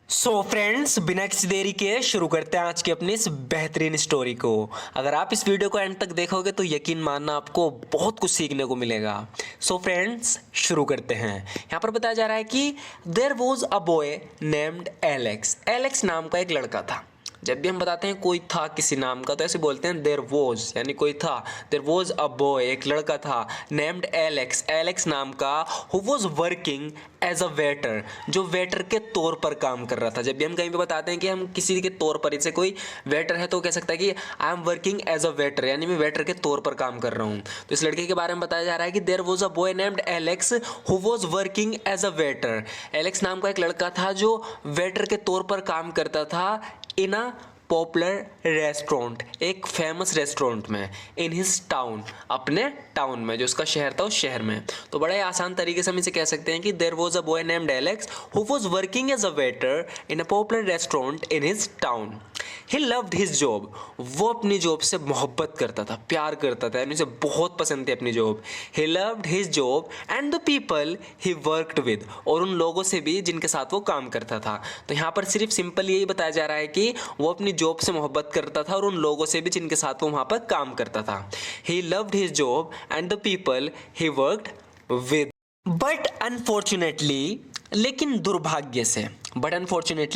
So friends, बिना किसी देरी के शुरू करते हैं आज की अपनी इस बेहतरीन स्टोरी को। अगर आप इस वीडियो को एंड तक देखोगे तो यकीन मानना आपको बहुत कुछ सीखने को मिलेगा। सो फ्रेंड्स, शुरू करते हैं। यहाँ पर बताया जा रहा है कि there was a boy named Alex. Alex नाम का एक लड़का था। जब भी हम बताते हैं कोई था किसी नाम का तो ऐसे बोलते हैं देयर वॉज, यानी कोई था। देयर वॉज अ बॉय, एक लड़का था, नेम्ड एलेक्स, एलेक्स नाम का, who was working as a waiter, जो वेटर के तौर पर काम कर रहा था। जब भी हम कहीं पे बताते हैं कि हम किसी के तौर पर, जैसे कोई वेटर है तो कह सकता है कि I am working as a waiter, यानी मैं वेटर के तौर पर काम कर रहा हूँ। तो इस लड़के के बारे में बताया जा रहा है कि there was a boy named Alex who was working as a waiter. Alex नाम का एक लड़का था जो वेटर के तौर पर काम करता था इन अ पॉपुलर रेस्टोरेंट, एक फेमस रेस्टोरेंट में, इन हिज टाउन, अपने टाउन में, जो उसका शहर था उस शहर में। तो बड़ा ही आसान तरीके से हम इसे कह सकते हैं कि there was a boy named Alex who was working as a waiter in a popular restaurant in his town. He loved his job, वो अपनी जॉब से मोहब्बत करता था, प्यार करता था, यानी उसे बहुत पसंद थी अपनी job. He loved his job and the people he worked with, और उन लोगों से भी जिनके साथ वो काम करता था। तो यहाँ पर सिर्फ सिंपल यही बताया जा रहा है कि वो अपनी जॉब से मोहब्बत करता था और उन लोगों से भी जिनके साथ वो वहाँ पर काम करता था। ही loved his job and the people he worked with. But unfortunately, लेकिन दुर्भाग्य से,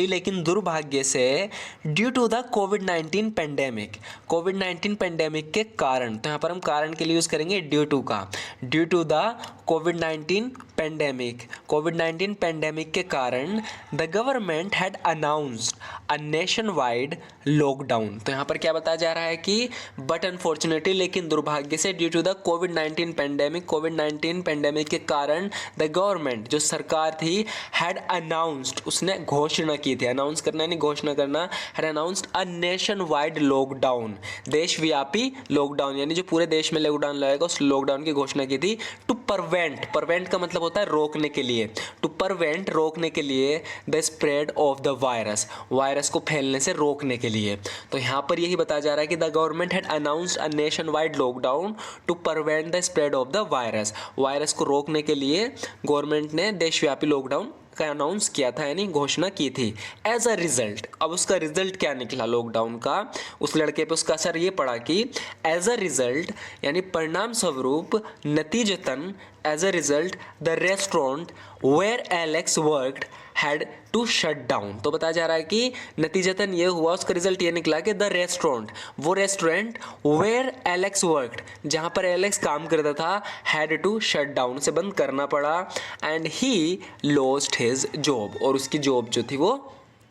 लेकिन दुर्भाग्य से, due to the covid pandemic, covid pandemic के कारण, तो यहाँ पर हम कारण के लिए यूज़ करेंगे ड्यू टू का, due to the covid pandemic, covid pandemic के कारण the government had announced a nationwide lockdown. तो यहाँ पर क्या बताया जा रहा है कि बट अनफॉर्चुनेटली, लेकिन दुर्भाग्य से, due to the covid pandemic, covid pandemic के कारण द गवर्नमेंट, जो सरकार थी, हैड अनाउंस्ड, उसने घोषणा की थी, अनाउंस करना यानी घोषणा करना, had announced a nationwide lockdown, देशव्यापी लॉकडाउन, यानी जो पूरे देश में लॉकडाउन लगेगा उस लॉकडाउन की घोषणा की थी। टू परवेंट, परवेंट का मतलब होता है रोकने के लिए, टू परवेंट, रोकने के लिए, the spread of the virus, virus को फैलने से रोकने के लिए। तो यहाँ पर यही बताया जा रहा है कि the government had announced a nationwide lockdown to prevent the spread of the virus, virus को रोकने के लिए गवर्नमेंट ने देशव्यापी लॉकडाउन का अनाउंस किया था, यानी घोषणा की थी। एज अ रिजल्ट, अब उसका रिजल्ट क्या निकला लॉकडाउन का, उस लड़के पे उसका असर ये पड़ा कि एज अ रिजल्ट, यानी परिणाम स्वरूप, नतीजतन, as a result, the restaurant where Alex worked had to shut down. तो बताया जा रहा है कि नतीजतन ये हुआ, उसका रिजल्ट ये निकला कि द रेस्टोरेंट, वो रेस्टोरेंट वेयर एलेक्स वर्कड, जहाँ पर एलेक्स काम करता था, हैड टू शट डाउन, उसे बंद करना पड़ा, and he lost his job, और उसकी जॉब जो थी वो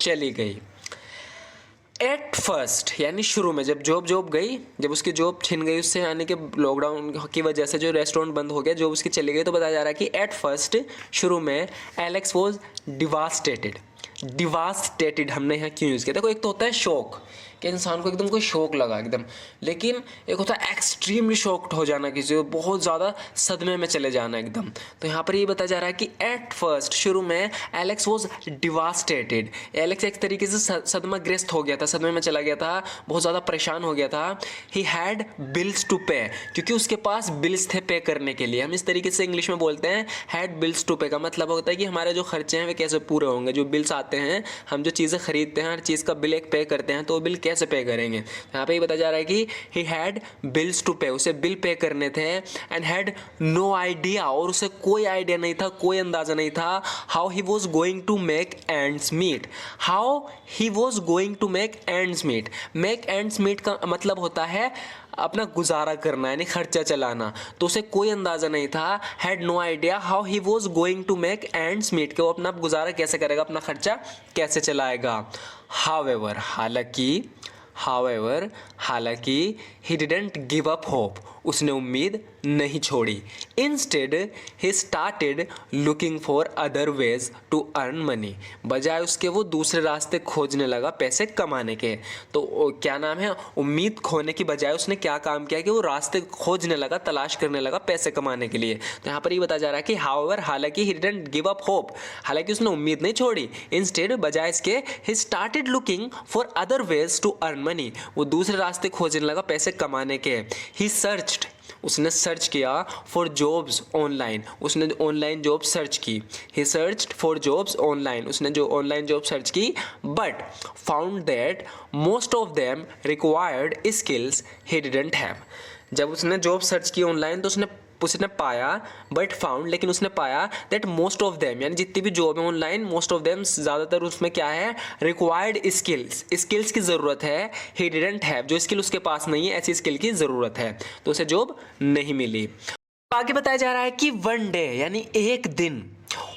चली गई। एट फर्स्ट, यानी शुरू में, जब जॉब गई, जब उसकी जॉब छिन गई उससे, यानी कि लॉकडाउन की वजह से जो रेस्टोरेंट बंद हो गया, जॉब उसकी चली गई, तो बताया जा रहा है कि एट फर्स्ट, शुरू में, एलेक्स वॉज डिवास्टेटेड। डिवास्टेटेड हमने यहाँ क्यों यूज़ किया? देखो, एक तो होता है शौक, कि इंसान को एकदम कोई शौक लगा एकदम, लेकिन एक होता है एक्सट्रीमली शॉक्ड हो जाना, किसी को बहुत ज़्यादा सदमे में चले जाना एकदम। तो यहाँ पर ये बताया जा रहा है कि एट फर्स्ट, शुरू में, एलेक्स वॉज डिवास्टेटेड, एलेक्स एक तरीके से सदमाग्रस्त हो गया था, सदमे में चला गया था, बहुत ज़्यादा परेशान हो गया था। ही हैड बिल्स टू पे, क्योंकि उसके पास बिल्स थे पे करने के लिए। हम इस तरीके से इंग्लिश में बोलते हैं हैड बिल्स टू पे, का मतलब होता है कि हमारे जो खर्चे हैं वे कैसे पूरे होंगे, जो बिल्स आते हैं, हम जो चीज़ें खरीदते हैं, हर चीज़ का बिल एक पे करते हैं, तो बिल कैसे पे करेंगे। यहाँ पे ये बताया जा रहा है कि ही हैड बिल्स टू पे, उसे बिल पे करने थे, एंड हैड नो आइडिया, और उसे कोई आइडिया नहीं था, कोई अंदाजा नहीं था, how he was going to make ends meet, how he was going to make ends meet. Make ends meet का मतलब होता है अपना गुजारा करना, यानी खर्चा चलाना, तो उसे कोई अंदाज़ा नहीं था, had no idea how he was going to make ends meet, कि वो अपना गुजारा कैसे करेगा, अपना खर्चा कैसे चलाएगा। हालांकि he didn't give up hope, उसने उम्मीद नहीं छोड़ी। Instead he started looking for other ways to earn money, बजाय उसके वो दूसरे रास्ते खोजने लगा पैसे कमाने के। तो क्या नाम है, उम्मीद खोने की बजाय उसने क्या काम किया कि वो रास्ते खोजने लगा, तलाश करने लगा पैसे कमाने के लिए। तो यहाँ पर ये बताया जा रहा है कि हाउएवर, हालांकि he didn't give up hope, हालांकि उसने उम्मीद नहीं छोड़ी। इंस्टेड, बजाय इसके, he started looking for other ways to earn money, वो दूसरे रास्ते खोजने लगा पैसे कमाने के। ही सर्च्ड, उसने सर्च किया फॉर जॉब्स ऑनलाइन, उसने ऑनलाइन जॉब सर्च की। He searched for jobs online, उसने जो ऑनलाइन जॉब सर्च की, but found that most of them required skills he didn't have. जब उसने जॉब सर्च की ऑनलाइन तो उसने पाया, बट फाउंड, लेकिन उसने पाया दैट मोस्ट ऑफ देम, यानी जितनी भी जॉब है ऑनलाइन, मोस्ट ऑफ देम, ज़्यादातर उसमें क्या है, रिक्वायर्ड स्किल्स की ज़रूरत है। ही डिडंट हैव, जो स्किल उसके पास नहीं है, ऐसी स्किल की ज़रूरत है, तो उसे जॉब नहीं मिली। आगे बताया जा रहा है कि वन डे, यानी एक दिन,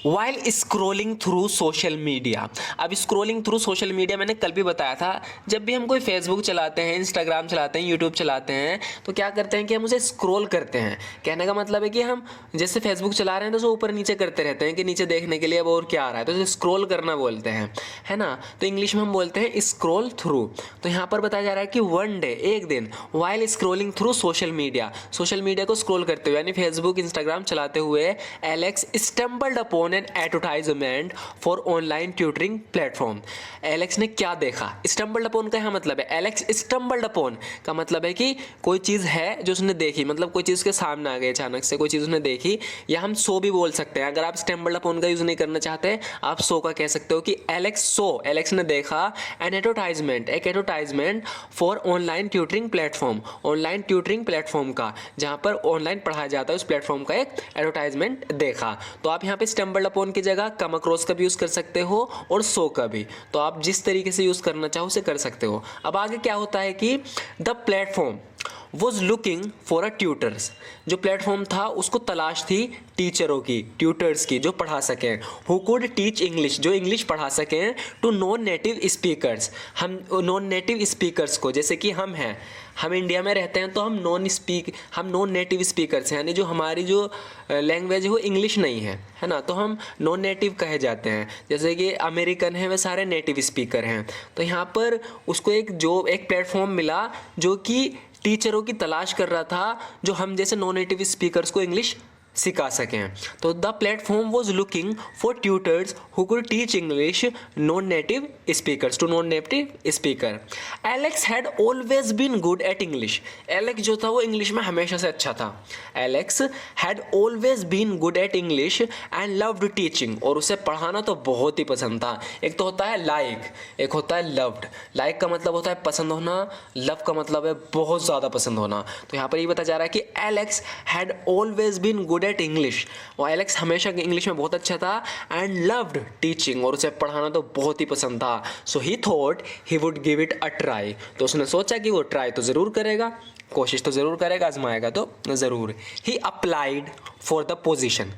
while scrolling through social media. अब स्क्रोलिंग थ्रू सोशल मीडिया मैंने कल भी बताया था, जब भी हम कोई फेसबुक चलाते हैं, इंस्टाग्राम चलाते हैं, यूट्यूब चलाते हैं, तो क्या करते हैं कि हम उसे स्क्रोल करते हैं। कहने का मतलब है कि हम जैसे फेसबुक चला रहे हैं तो उसे ऊपर नीचे करते रहते हैं कि नीचे देखने के लिए अब और क्या आ रहा है, तो उसे स्क्रोल करना बोलते हैं, है ना। तो इंग्लिश में हम बोलते हैं स्क्रोल थ्रू। तो यहाँ पर बताया जा रहा है कि वन डे, एक दिन, while scrolling through social media को स्क्रोल करते हुए, यानी फेसबुक इंस्टाग्राम चलाते हुए, Alex stumbled upon an advertisement for online tutoring platform. Alex ने क्या देखा? स्टम्बल्ड अपॉन का यहाँ मतलब है, एलेक्स स्टम्बल्ड अपॉन का मतलब है कि कोई चीज़ है जो उसने देखी, मतलब कोई चीज़ उसके सामने आ गई अचानक से, कोई चीज़ उसने देखी, या हम सो भी बोल सकते हैं। अगर आप स्टम्बल्ड अपॉन का यूज़ नहीं करना चाहते, आप सो का कह सकते हो कि एलेक्स ने देखा एन एडवर्टाइजमेंट, एक advertisement for online tutoring platform का, जहाँ पर ऑनलाइन पढ़ाया जाता है, उस प्लेटफॉर्म का एक एडवर्टाइजमेंट देखा। तो आप यहाँ पे स्टम्बल्ड अपॉन की जगह कम अक्रॉस का भी यूज़ कर सकते हो और सो का भी, तो आप जिस तरीके से यूज़ करना चाहो उसे कर सकते हो। अब आगे क्या होता है कि the platform was looking for a tutors, जो प्लेटफॉर्म था उसको तलाश थी टीचरों की, ट्यूटर्स की, जो पढ़ा सकें, हु कुड टीच इंग्लिश, जो इंग्लिश पढ़ा सकें, टू नॉन नेटिव स्पीकर्स, हम नॉन नेटिव स्पीकर्स को, जैसे कि हम हैं, हम इंडिया में रहते हैं तो हम नॉन नेटिव स्पीकर्स हैं, यानी जो हमारी जो लैंग्वेज है वो इंग्लिश नहीं है ना, तो हम नॉन नेटिव कहे जाते हैं। जैसे कि अमेरिकन है, वे सारे नेटिव स्पीकर हैं। तो यहाँ पर उसको एक प्लेटफॉर्म मिला जो कि टीचरों की तलाश कर रहा था, जो हम जैसे नॉन नेटिव स्पीकर्स को इंग्लिश सिखा सकें। तो the platform was looking for tutors who could teach English non native speakers to non native speaker. Alex had always been good at English, Alex जो था वो इंग्लिश में हमेशा से अच्छा था। Alex had always been good at English and loved teaching, और उसे पढ़ाना तो बहुत ही पसंद था। एक तो होता है लाइक, एक होता है लव्ड। लाइक का मतलब होता है पसंद होना, लव का मतलब है बहुत ज़्यादा पसंद होना। तो यहाँ पर ये बताया जा रहा है कि Alex had always been good at English, और एलेक्स हमेशा इंग्लिश में बहुत अच्छा था, एंड लव्ड टीचिंग, और उसे पढ़ाना तो बहुत ही पसंद था। So he thought he would give it a try, तो उसने सोचा कि वो ट्राई तो ज़रूर करेगा, कोशिश तो ज़रूर करेगा, आजमाएगा तो ज़रूर। ही अप्लाइड फॉर द पोजीशन,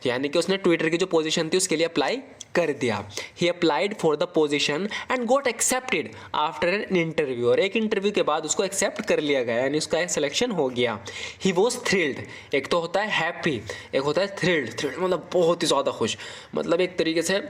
यानी कि उसने ट्विटर की जो पोजीशन थी उसके लिए अप्लाई कर दिया। He applied for the position and got accepted after an interview, और एक इंटरव्यू के बाद उसको एक्सेप्ट कर लिया गया, यानी उसका एक सिलेक्शन हो गया। ही वॉज थ्रिल्ड, एक तो होता है हैप्पी, एक होता है थ्रिल्ड मतलब बहुत ही ज़्यादा खुश, मतलब एक तरीके से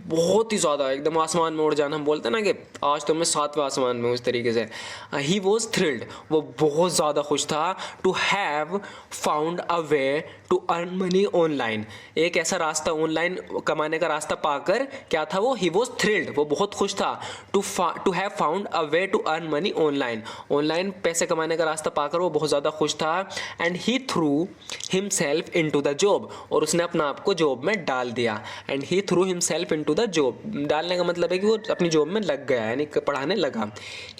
बहुत ही ज़्यादा एकदम आसमान में उड़ जाना, हम बोलते हैं ना कि आज तो मैं 7वें आसमान में, उस तरीके से। ही वॉज थ्रिल्ड, वो बहुत ज़्यादा खुश था, to have found a way to earn money online, एक ऐसा रास्ता ऑनलाइन कमाने का रास्ता पाकर क्या था वो, ही वॉज थ्रिल्ड, वो बहुत खुश था, to have found a way to earn money online पैसे कमाने का रास्ता पाकर वो बहुत ज़्यादा खुश था। And he through himself into the job, और उसने अपना आप को जॉब में डाल दिया। And he through himself into the job, डालने का मतलब है कि वो अपनी जॉब में लग गया, यानी पढ़ाने लगा।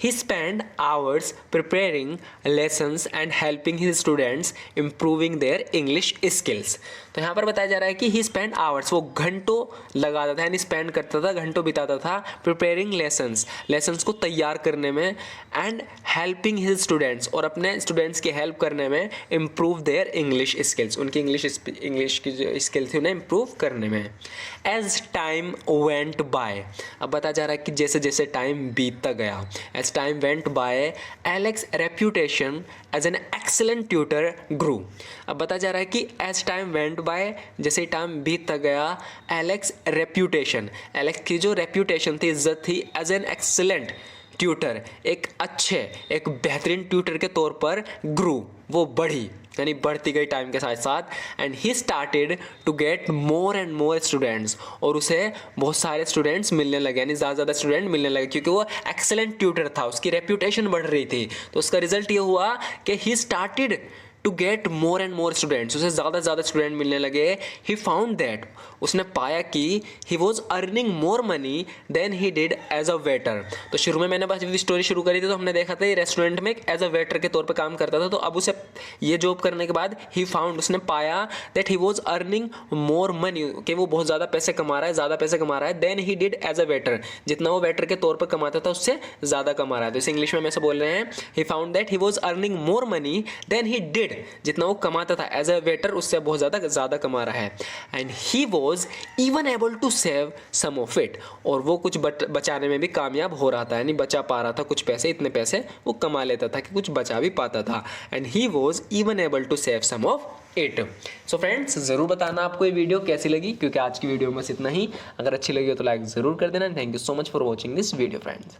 He spend hours preparing lessons and helping his students improving their English skills. तो यहाँ पर बताया जा रहा है कि ही स्पेंड आवर्स, वो घंटों लगाता था, यानी स्पेंड करता था, घंटों बिताता था, प्रिपेयरिंग लेसन्स को तैयार करने में, एंड हेल्पिंग हिज स्टूडेंट्स, और अपने स्टूडेंट्स की हेल्प करने में, इम्प्रूव देयर इंग्लिश स्किल्स, उनकी इंग्लिश की जो स्किल थी उन्हें इम्प्रूव करने में। एज टाइम वेंट बाय, अब बताया जा रहा है कि जैसे जैसे टाइम बीतता गया, as time went by Alex reputation as an excellent tutor grew. अब बताया जा रहा है कि एज टाइम वेंट बाय, जैसे टाइम बीतता गया, एलेक्स की जो रेप्यूटेशन थी, इज्जत थी, एज एन एक्सेलेंट ट्यूटर, एक बेहतरीन ट्यूटर के तौर पर ग्रू, वो बढ़ी, यानी बढ़ती गई टाइम के साथ साथ। And he started to get more and more students, और उसे बहुत सारे स्टूडेंट्स मिलने लगे, यानी ज़्यादा स्टूडेंट मिलने लगे, क्योंकि वो एक्सेलेंट ट्यूटर था, उसकी रेप्यूटेशन बढ़ रही थी। तो उसका रिजल्ट ये हुआ कि he started to get more and more students, उसे ज़्यादा से ज़्यादा स्टूडेंट मिलने लगे। ही फाउंड दैट, उसने पाया कि he was earning more money than he did as a waiter. तो शुरू में मैंने बस स्टोरी शुरू करी थी तो हमने देखा था ये रेस्टोरेंट में एज अ वेटर के तौर पे काम करता था। तो अब उसे ये जॉब करने के बाद ही फाउंड, उसने पाया that he was earning more money, कि वो बहुत ज़्यादा पैसे कमा रहा है, ज़्यादा पैसे कमा रहा है than he did as a waiter, जितना वो वेटर के तौर पर कमाता था उससे ज़्यादा कमा रहा है। तो इसे इंग्लिश में हम ऐसे बोल रहे हैं, he found that he was earning more money than he did, जितना वो कमाता था एज अ वेटर उससे बहुत ज़्यादा कमा रहा है। And he was even able to save some of it, और वो कुछ बचाने में भी कामयाब हो रहा था, यानी बचा पा रहा था कुछ पैसे, इतने पैसे वो कमा लेता था कि कुछ बचा भी पाता था। And he was even able to save some of it. So friends, ज़रूर बताना आपको ये वीडियो कैसी लगी, क्योंकि आज की वीडियो में बस इतना ही। अगर अच्छी लगी हो तो लाइक ज़रूर कर देना। Thank you so much for watching this video friends.